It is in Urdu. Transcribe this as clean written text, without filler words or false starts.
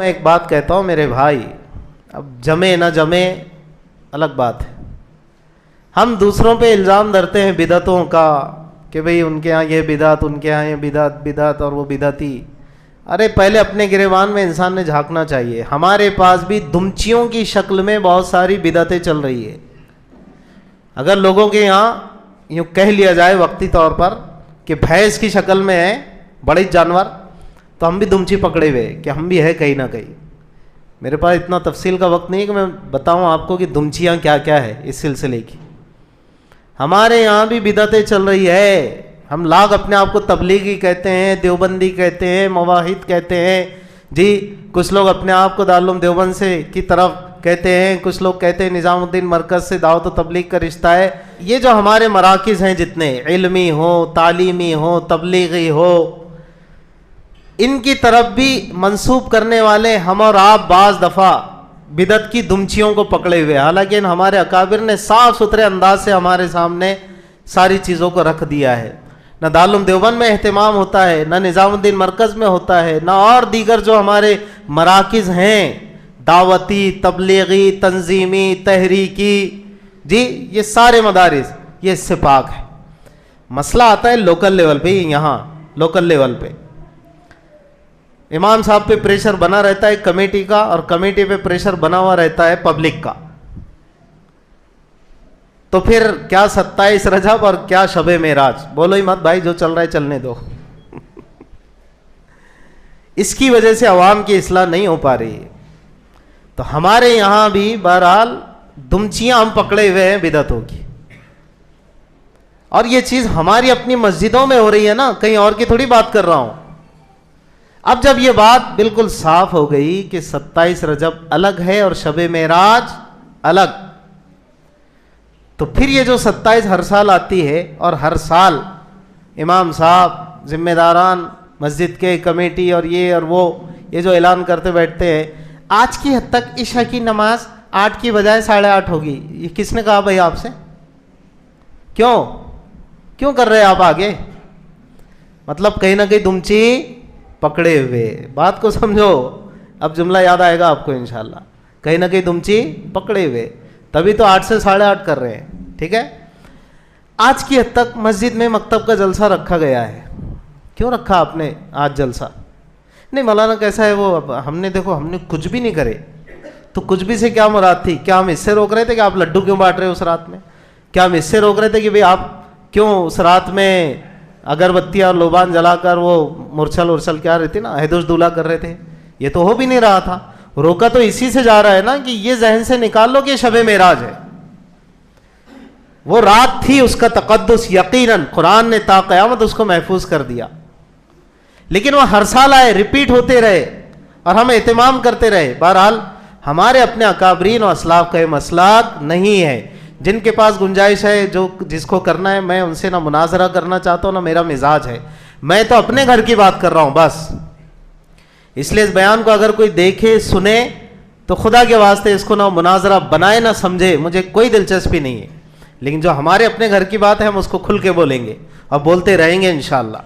میں ایک بات کہتا ہوں میرے بھائی، اب جمے نہ جمے الگ بات ہے. ہم دوسروں پہ الزام دھرتے ہیں بدعتوں کا کہ بھئی ان کے ہاں یہ بدعت، ان کے ہاں یہ بدعت اور وہ بدعتی. ارے پہلے اپنے گریبان میں انسان نے جھانکنا چاہیے. ہمارے پاس بھی دمچیوں کی شکل میں بہت ساری بدعتیں چل رہی ہے. اگر لوگوں کے یہاں یوں کہہ لیا جائے وقتی طور پر کہ بھینس کی شکل میں ہے بڑی جانور، تو ہم بھی دمچی پکڑے ہوئے کہ ہم بھی ہے کہیں نہ کہیں. میرے پاس اتنا تفصیل کا وقت نہیں ہے کہ میں بتاؤں آپ کو کہ دمچیاں کیا کیا ہے اس سلسلے کی. ہمارے یہاں بھی بدعتیں چل رہی ہے. ہم لاکھ اپنے آپ کو تبلیغی کہتے ہیں، دیوبندی کہتے ہیں، مواحد کہتے ہیں جی. کچھ لوگ اپنے آپ کو دارالعلوم دیوبند سے کی طرف کہتے ہیں، کچھ لوگ کہتے ہیں نظام الدین مرکز سے دعوت و تبلیغ کا رشتہ ہے. یہ جو ہمارے مراکز ہیں جتنے علمی ہو، تعلیمی ہو، تبلیغی ہو، ان کی طرف بھی منسوب کرنے والے ہم اور آپ بعض دفعہ بدعت کی دمچیوں کو پکڑے ہوئے. حالانکہ ہمارے اکابر نے صاف ستھرے انداز سے ہمارے سامنے ساری چیزوں کو رکھ دیا ہے. نہ دارالعلوم دیوبند میں اہتمام ہوتا ہے، نہ نظام الدین مرکز میں ہوتا ہے، نہ اور دیگر جو ہمارے مراکز ہیں دعوتی، تبلیغی، تنظیمی، تحریکی، جی یہ سارے مدارس یہ اس سے پاک ہے. مسئلہ آتا ہے لوکل لیول پہ. یہاں لوکل لیول پہ امام صاحب پہ پریشر بنا رہتا ہے کمیٹی کا، اور کمیٹی پہ پریشر بنا ہوا رہتا ہے پبلک کا. تو پھر کیا 27 رجب اور کیا شب معراج، بولو ہی مت بھائی، جو چل رہا ہے چلنے دو. اس کی وجہ سے عوام کی اصلاح نہیں ہو پا رہی ہے. تو ہمارے یہاں بھی بہرحال دمچیاں ہم پکڑے ہوئے ہیں بدعتوں کی. اور یہ چیز ہماری اپنی مسجدوں میں ہو رہی ہے نا، کہیں اور کی تھوڑی بات کر رہا ہوں. اب جب یہ بات بالکل صاف ہو گئی کہ 27 رجب الگ ہے اور شب معراج الگ، تو پھر یہ جو 27 ہر سال آتی ہے اور ہر سال امام صاحب، ذمہ داران مسجد کے، کمیٹی اور وہ یہ جو اعلان کرتے بیٹھتے ہیں آج کی حد تک عشاء کی نماز 8 کی بجائے 8:30 ہوگی. یہ کس نے کہا بھائی آپ سے؟ کیوں کر رہے آپ آگے؟ مطلب کہیں نہ کہیں دمچی پکڑے ہوئے. بات کو سمجھو، اب جملہ یاد آئے گا آپ کو انشاءاللہ. کہیں نہ کہیں دمچی پکڑے ہوئے، تبھی تو 8 سے 8:30 کر رہے ہیں. ٹھیک ہے. آج کی حد تک مسجد میں مکتب کا جلسہ رکھا گیا ہے. کیوں رکھا آپ نے آج جلسہ؟ نہیں مولانا کیسا ہے وہ، ہم نے کچھ بھی نہیں کرے. تو کچھ بھی سے کیا مراد تھی؟ کیا ہم اس سے روک رہے تھے کہ آپ لڈو کیوں بانٹ رہے اس رات میں؟ کیا ہم اس سے روک رہے تھے کہ بھئی آپ کیوں اس رات میں اگربتی اور لوبان جلا کر وہ مرچل کیا رہتی نا ہیدوش دولہ کر رہے تھے؟ یہ تو ہو بھی نہیں رہا تھا. روکا تو اسی سے جا رہا ہے نا کہ یہ ذہن سے نکال لو کہ شب معراج ہے. وہ رات تھی، اس کا تقدس یقیناً قرآن نے تا قیامت اس کو محفوظ کر دیا. لیکن وہ ہر سال آئے، ریپیٹ ہوتے رہے اور ہم اہتمام کرتے رہے. بہرحال ہمارے اپنے اکابرین و اسلاف کا یہ مسلک نہیں ہے. جن کے پاس گنجائش ہے، جس کو کرنا ہے، میں ان سے نہ مناظرہ کرنا چاہتا ہوں، نہ میرا مزاج ہے. میں تو اپنے گھر کی بات کر رہا ہوں بس. اس لیے اس بیان کو اگر کوئی دیکھے سنے تو خدا کے واسطے اس کو نہ مناظرہ بنائے نہ سمجھے، مجھے کوئی دلچسپی نہیں ہے. لیکن جو ہمارے اپنے گھر کی بات ہے ہم اس کو کھل کے بولیں گے اور بولتے رہیں گے انشاءاللہ.